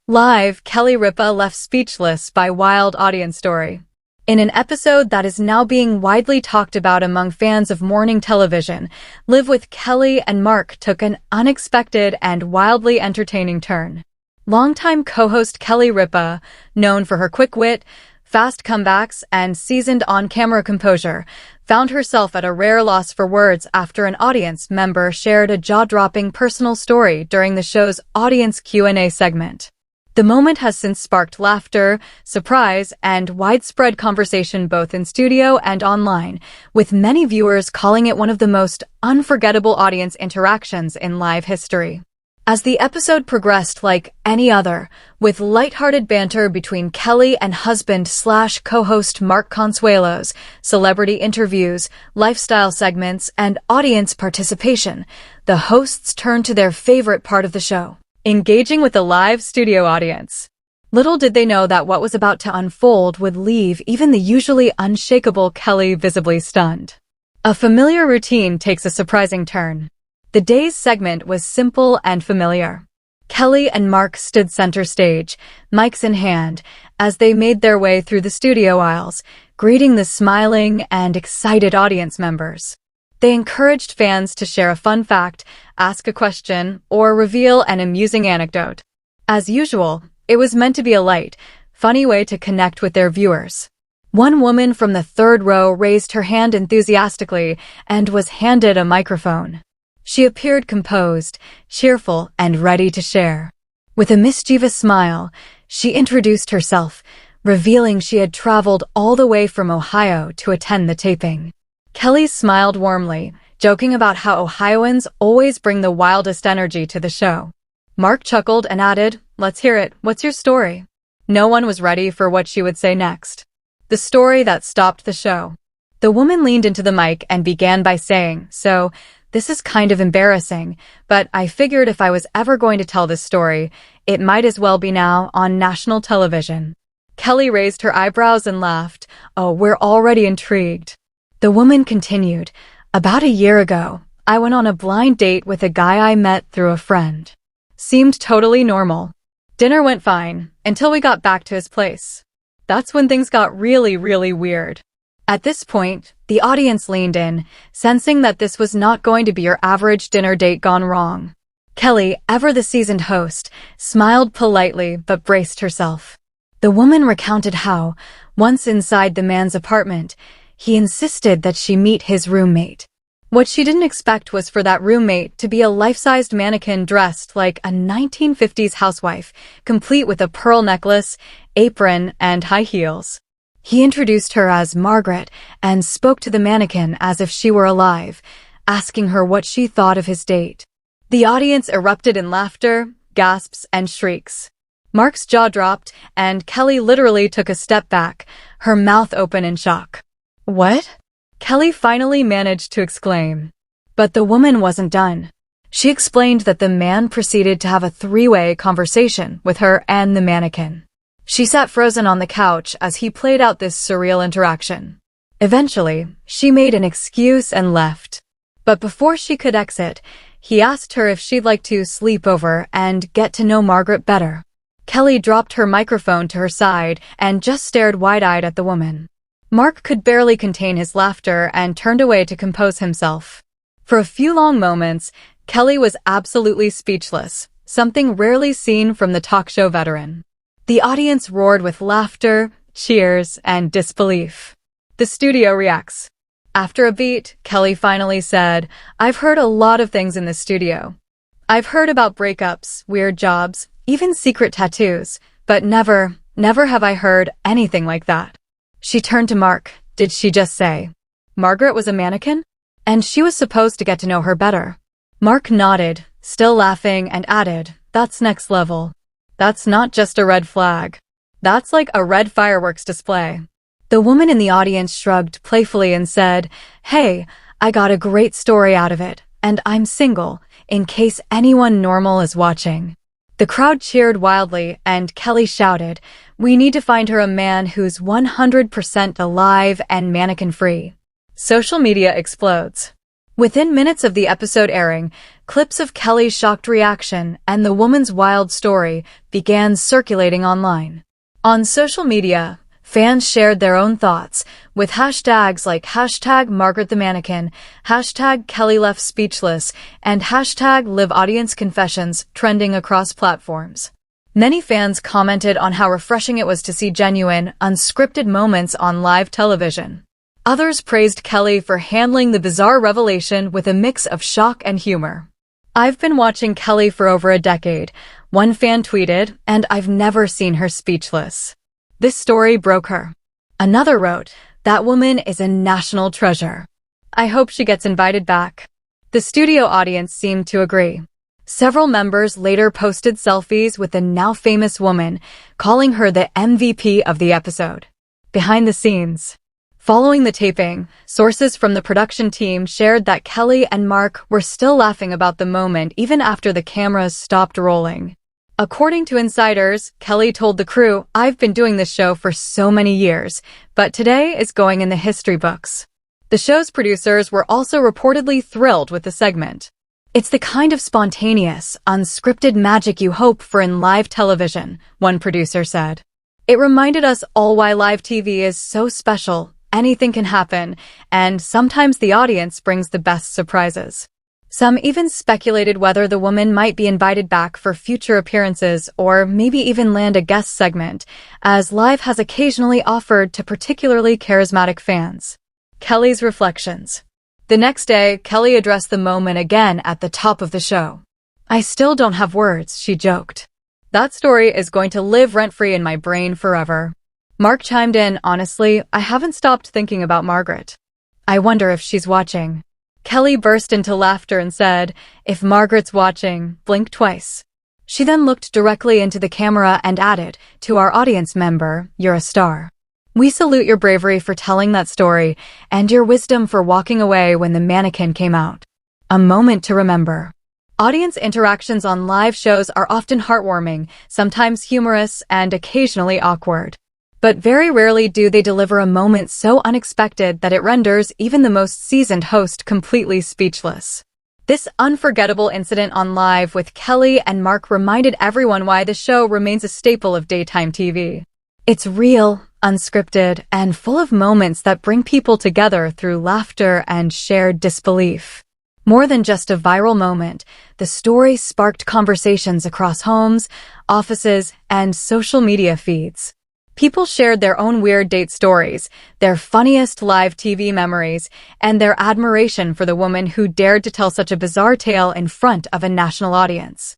Live, Kelly Ripa left speechless by wild audience story. In an episode that is now being widely talked about among fans of morning television, Live with Kelly and Mark took an unexpected and wildly entertaining turn. Longtime co-host Kelly Ripa, known for her quick wit, fast comebacks, and seasoned on-camera composure, found herself at a rare loss for words after an audience member shared a jaw-dropping personal story during the show's audience Q&A segment. The moment has since sparked laughter, surprise, and widespread conversation both in studio and online, with many viewers calling it one of the most unforgettable audience interactions in live history. As the episode progressed like any other, with lighthearted banter between Kelly and husband/co-host Mark Consuelos, celebrity interviews, lifestyle segments, and audience participation, the hosts turned to their favorite part of the show: engaging with the live studio audience. Little did they know that what was about to unfold would leave even the usually unshakable Kelly visibly stunned. A familiar routine takes a surprising turn. The day's segment was simple and familiar. Kelly and Mark stood center stage, mics in hand, as they made their way through the studio aisles, greeting the smiling and excited audience members. They encouraged fans to share a fun fact, ask a question, or reveal an amusing anecdote. As usual, it was meant to be a light, funny way to connect with their viewers. One woman from the third row raised her hand enthusiastically and was handed a microphone. She appeared composed, cheerful, and ready to share. With a mischievous smile, she introduced herself, revealing she had traveled all the way from Ohio to attend the taping. Kelly smiled warmly, joking about how Ohioans always bring the wildest energy to the show. Mark chuckled and added, "Let's hear it. What's your story?" No one was ready for what she would say next. The story that stopped the show. The woman leaned into the mic and began by saying, "So, this is kind of embarrassing, but I figured if I was ever going to tell this story, it might as well be now on national television." Kelly raised her eyebrows and laughed. "Oh, we're already intrigued." The woman continued, "About a year ago, I went on a blind date with a guy I met through a friend. Seemed totally normal. Dinner went fine, until we got back to his place. That's when things got really, really weird." At this point, the audience leaned in, sensing that this was not going to be your average dinner date gone wrong. Kelly, ever the seasoned host, smiled politely but braced herself. The woman recounted how, once inside the man's apartment, he insisted that she meet his roommate. What she didn't expect was for that roommate to be a life-sized mannequin dressed like a 1950s housewife, complete with a pearl necklace, apron, and high heels. He introduced her as Margaret and spoke to the mannequin as if she were alive, asking her what she thought of his date. The audience erupted in laughter, gasps, and shrieks. Mark's jaw dropped, and Kelly literally took a step back, her mouth open in shock. "What?" Kelly finally managed to exclaim. But the woman wasn't done. She explained that the man proceeded to have a three-way conversation with her and the mannequin. She sat frozen on the couch as he played out this surreal interaction. Eventually, she made an excuse and left. But before she could exit, he asked her if she'd like to sleep over and get to know Margaret better. Kelly dropped her microphone to her side and just stared wide-eyed at the woman. Mark could barely contain his laughter and turned away to compose himself. For a few long moments, Kelly was absolutely speechless, something rarely seen from the talk show veteran. The audience roared with laughter, cheers, and disbelief. The studio reacts. After a beat, Kelly finally said, "I've heard a lot of things in the studio. I've heard about breakups, weird jobs, even secret tattoos, but never have I heard anything like that." She turned to Mark. Did she just say Margaret was a mannequin? And she was supposed to get to know her better? Mark nodded, still laughing, and added, "That's next level. That's not just a red flag. That's like a red fireworks display." The woman in the audience shrugged playfully and said, "Hey, I got a great story out of it, and I'm single, in case anyone normal is watching." The crowd cheered wildly, and Kelly shouted, "We need to find her a man who's 100% alive and mannequin-free." Social media explodes. Within minutes of the episode airing, clips of Kelly's shocked reaction and the woman's wild story began circulating online. On social media, fans shared their own thoughts, with hashtags like hashtag Margaret the Mannequin, hashtag Kelly left speechless, and hashtag Live Audience Confessions trending across platforms. Many fans commented on how refreshing it was to see genuine, unscripted moments on live television. Others praised Kelly for handling the bizarre revelation with a mix of shock and humor. "I've been watching Kelly for over a decade," one fan tweeted, "and I've never seen her speechless. This story broke her." Another wrote, "That woman is a national treasure. I hope she gets invited back." The studio audience seemed to agree. Several members later posted selfies with the now famous woman, calling her the MVP of the episode. Behind the scenes. Following the taping, sources from the production team shared that Kelly and Mark were still laughing about the moment even after the cameras stopped rolling. According to insiders, Kelly told the crew, "I've been doing this show for so many years, but today is going in the history books." The show's producers were also reportedly thrilled with the segment. "It's the kind of spontaneous, unscripted magic you hope for in live television," one producer said. "It reminded us all why live TV is so special. Anything can happen, and sometimes the audience brings the best surprises." Some even speculated whether the woman might be invited back for future appearances or maybe even land a guest segment, as Live has occasionally offered to particularly charismatic fans. Kelly's reflections. The next day, Kelly addressed the moment again at the top of the show. "I still don't have words," she joked. "That story is going to live rent-free in my brain forever." Mark chimed in, "Honestly, I haven't stopped thinking about Margaret. I wonder if she's watching." Kelly burst into laughter and said, "If Margaret's watching, blink twice." She then looked directly into the camera and added, "To our audience member, you're a star. We salute your bravery for telling that story and your wisdom for walking away when the mannequin came out. A moment to remember." Audience interactions on live shows are often heartwarming, sometimes humorous, and occasionally awkward. But very rarely do they deliver a moment so unexpected that it renders even the most seasoned host completely speechless. This unforgettable incident on Live with Kelly and Mark reminded everyone why the show remains a staple of daytime TV. It's real, unscripted, and full of moments that bring people together through laughter and shared disbelief. More than just a viral moment, the story sparked conversations across homes, offices, and social media feeds. People shared their own weird date stories, their funniest live TV memories, and their admiration for the woman who dared to tell such a bizarre tale in front of a national audience.